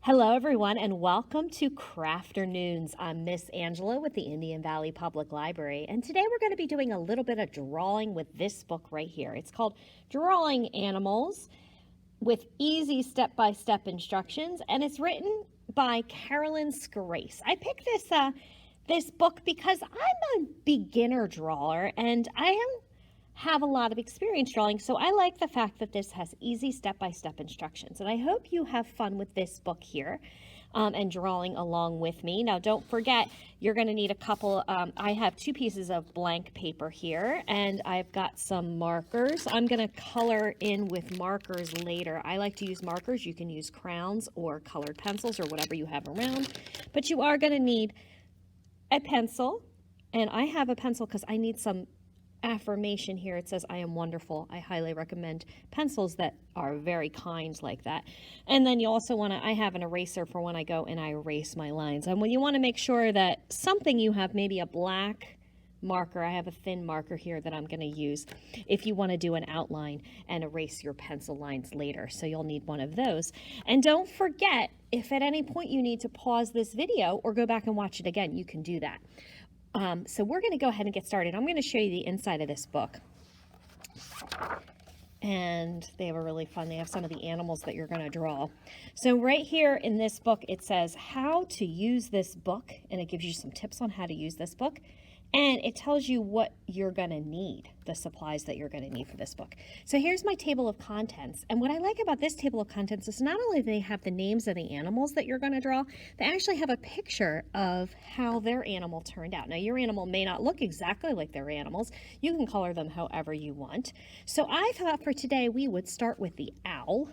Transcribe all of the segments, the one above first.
Hello, everyone, and welcome to Crafternoons. I'm Miss Angela with the Indian Valley Public Library, and today we're going to be doing a little bit of drawing with this book right here. It's called Drawing Animals with Easy Step-by-Step Instructions, and it's written by Carolyn Scrace. I picked this book because I'm a beginner drawer, and I have a lot of experience drawing, so I like the fact that this has easy step-by-step instructions, and I hope you have fun with this book here and drawing along with me. Now, don't forget, you're going to need a couple, I have 2 pieces of blank paper here, and I've got some markers. I'm going to color in with markers later. I like to use markers. You can use crowns or colored pencils or whatever you have around, but you are going to need a pencil, and I have a pencil because I need some affirmation here. It says, I am wonderful. I highly recommend pencils that are very kind like that. And then you also want to, I have an eraser for when I go and I erase my lines. And when you want to make sure that something you have, maybe a black marker, I have a thin marker here that I'm going to use if you want to do an outline and erase your pencil lines later. So you'll need one of those. And don't forget, if at any point you need to pause this video or go back and watch it again, you can do that. So we're going to go ahead and get started. I'm going to show you the inside of this book. And they have a really fun, they have some of the animals that you're going to draw. So right here in this book, it says how to use this book. And it gives you some tips on how to use this book. And it tells you what you're going to need, the supplies that you're going to need for this book. So here's my table of contents. And what I like about this table of contents is not only do they have the names of the animals that you're going to draw, they actually have a picture of how their animal turned out. Now, your animal may not look exactly like their animals. You can color them however you want. So I thought for today we would start with the owl.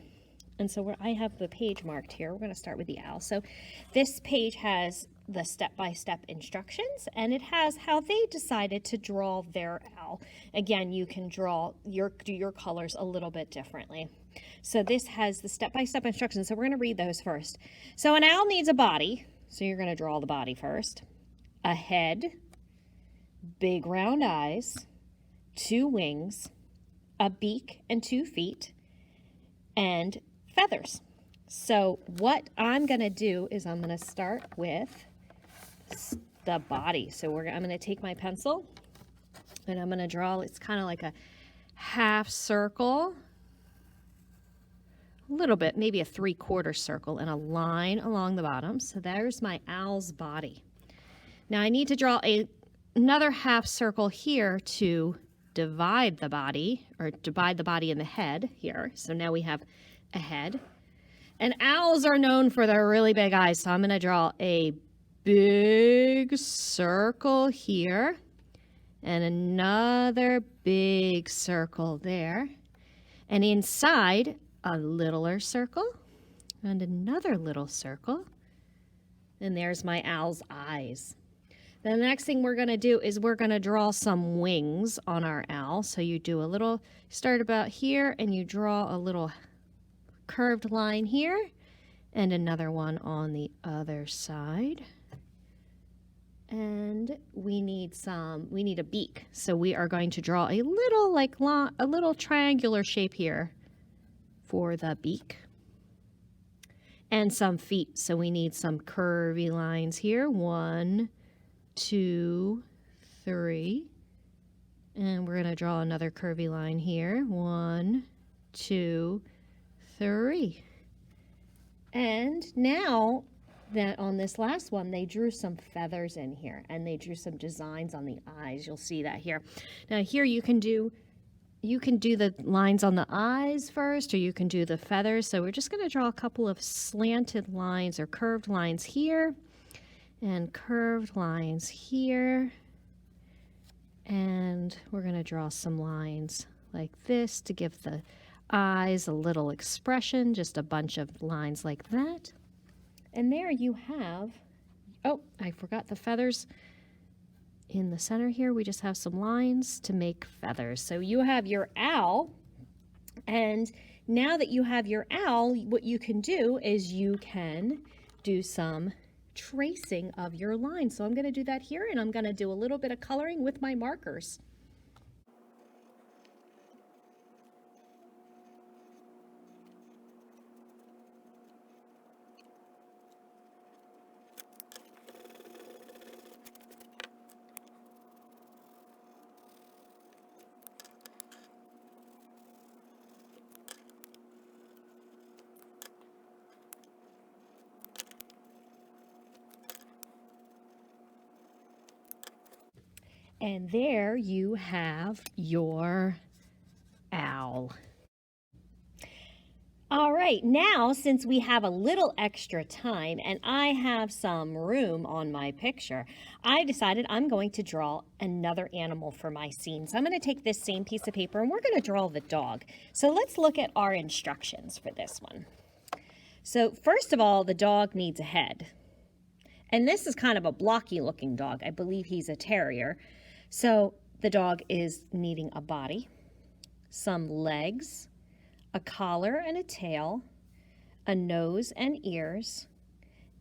And so I have the page marked here. We're going to start with the owl. So this page has the step-by-step instructions, and it has how they decided to draw their owl. Again, you can do your colors a little bit differently. So this has the step-by-step instructions. So we're going to read those first. So an owl needs a body. So you're going to draw the body first. A head, big round eyes, 2 wings, a beak and 2 feet, and feathers. So what I'm going to do is I'm going to start with the body. So I'm going to take my pencil and I'm going to draw, it's kind of like a half circle, a little bit, maybe a 3/4 circle, and a line along the bottom. So there's my owl's body. Now I need to draw another half circle here to divide the body, or divide the body in the head here. So now we have a head. And owls are known for their really big eyes, so I'm going to draw a big circle here and another big circle there. And inside, a littler circle and another little circle. And there's my owl's eyes. The next thing we're going to do is we're going to draw some wings on our owl. So you do a little, start about here, and you draw a little curved line here and another one on the other side. And we need a beak. So we are going to draw a little a little triangular shape here for the beak. And some feet. So we need some curvy lines here. 1, 2, 3. And we're going to draw another curvy line here. 1, 2, 3. And now that on this last one, they drew some feathers in here, and they drew some designs on the eyes. You'll see that here. Now here you can do the lines on the eyes first, or you can do the feathers. So we're just going to draw a couple of slanted lines or curved lines here and curved lines here. And we're going to draw some lines like this to give the eyes a little expression, just a bunch of lines like that. And there you have, oh, I forgot the feathers in the center here. We just have some lines to make feathers. So you have your owl, and now that you have your owl, what you can do is you can do some tracing of your lines. So I'm going to do that here, and I'm going to do a little bit of coloring with my markers. And there you have your owl. All right, now since we have a little extra time and I have some room on my picture, I decided I'm going to draw another animal for my scene. So I'm going to take this same piece of paper and we're going to draw the dog. So let's look at our instructions for this one. So first of all, the dog needs a head. And this is kind of a blocky looking dog. I believe he's a terrier. So the dog is needing a body, some legs, a collar and a tail, a nose and ears,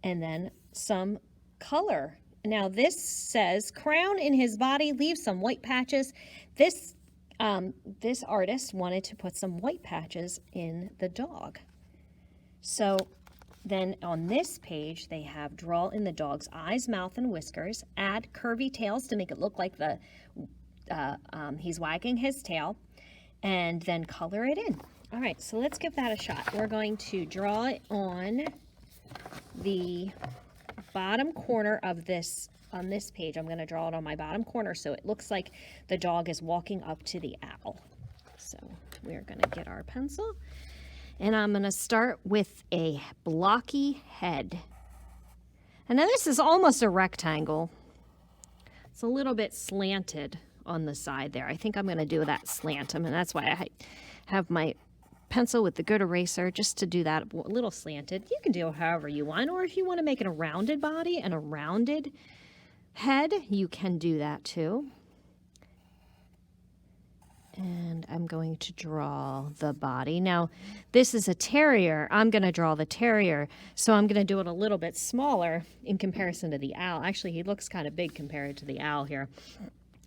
and then some color. Now this says crown in his body, leave some white patches. This artist wanted to put some white patches in the dog. So then on this page, they have draw in the dog's eyes, mouth, and whiskers, add curvy tails to make it look like he's wagging his tail, and then color it in. All right, so let's give that a shot. We're going to draw it on the bottom corner of this, on this page. I'm going to draw it on my bottom corner so it looks like the dog is walking up to the owl. So we're going to get our pencil, and I'm going to start with a blocky head. And now this is almost a rectangle. It's a little bit slanted on the side there. I think I'm going to do that slant. I mean, that's why I have my pencil with the good eraser, just to do that a little slanted. You can do it however you want, or if you want to make it a rounded body and a rounded head, you can do that too. And I'm going to draw the body. Now, this is a terrier. I'm going to draw the terrier, so I'm going to do it a little bit smaller in comparison to the owl. Actually, he looks kind of big compared to the owl here.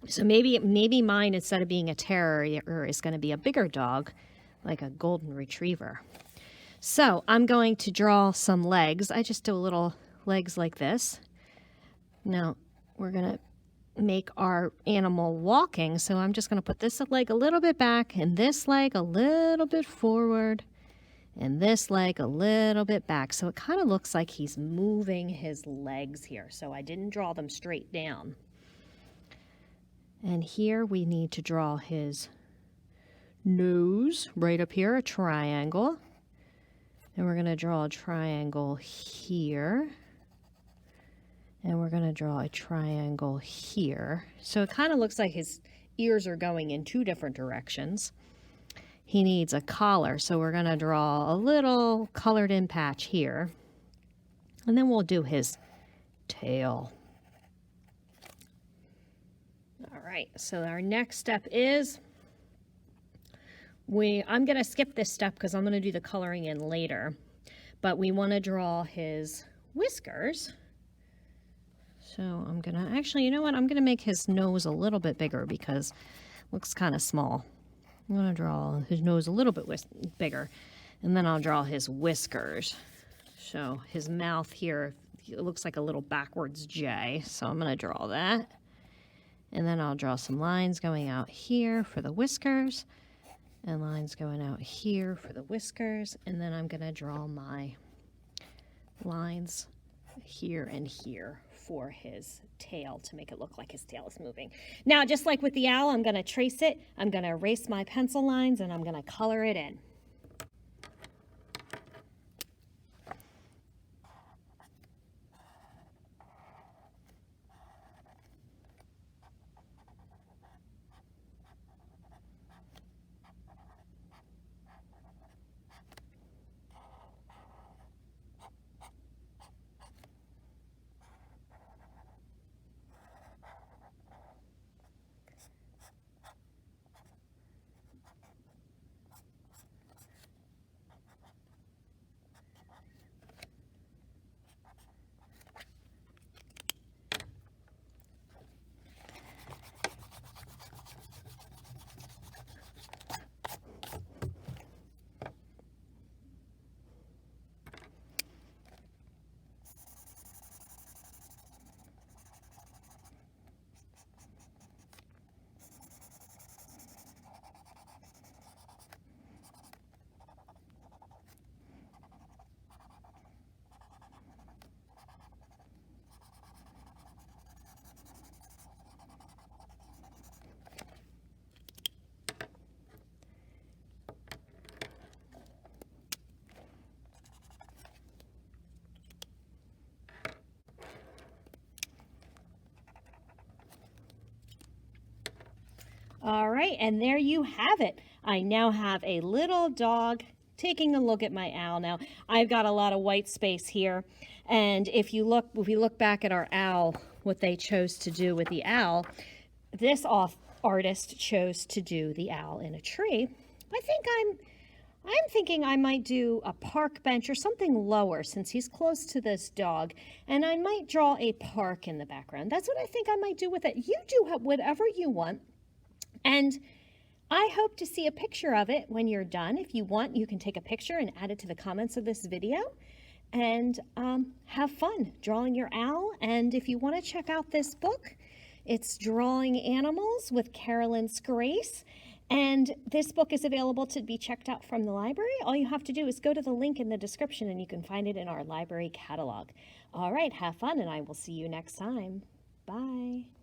So maybe mine, instead of being a terrier, is going to be a bigger dog, like a golden retriever. So I'm going to draw some legs. I just do little legs like this. Now we're going to make our animal walking. So I'm just going to put this leg a little bit back and this leg a little bit forward and this leg a little bit back. So it kind of looks like he's moving his legs here. So I didn't draw them straight down. And here we need to draw his nose right up here, a triangle. And we're going to draw a triangle here. And we're going to draw a triangle here. So it kind of looks like his ears are going in two different directions. He needs a collar, so we're going to draw a little colored in patch here. And then we'll do his tail. All right, so our next step is I'm going to skip this step because I'm going to do the coloring in later. But we want to draw his whiskers. So I'm going to, actually, you know what? I'm going to make his nose a little bit bigger because it looks kind of small. I'm going to draw his nose a little bit bigger. And then I'll draw his whiskers. So his mouth here, it looks like a little backwards J. So I'm going to draw that. And then I'll draw some lines going out here for the whiskers. And lines going out here for the whiskers. And then I'm going to draw my lines here and here for his tail to make it look like his tail is moving. Now, just like with the owl, I'm going to trace it. I'm going to erase my pencil lines and I'm going to color it in. right, and there you have it. I now have a little dog taking a look at my owl. Now, I've got a lot of white space here, and if we look back at our owl, what they chose to do with the owl, this artist chose to do the owl in a tree. I'm thinking I might do a park bench or something lower since he's close to this dog, and I might draw a park in the background. That's what I think I might do with it. You do whatever you want, and I hope to see a picture of it when you're done. If you want, you can take a picture and add it to the comments of this video, and have fun drawing your owl. And if you want to check out this book, it's Drawing Animals with Carolyn Scrace. And this book is available to be checked out from the library. All you have to do is go to the link in the description and you can find it in our library catalog. All right, have fun, and I will see you next time. Bye.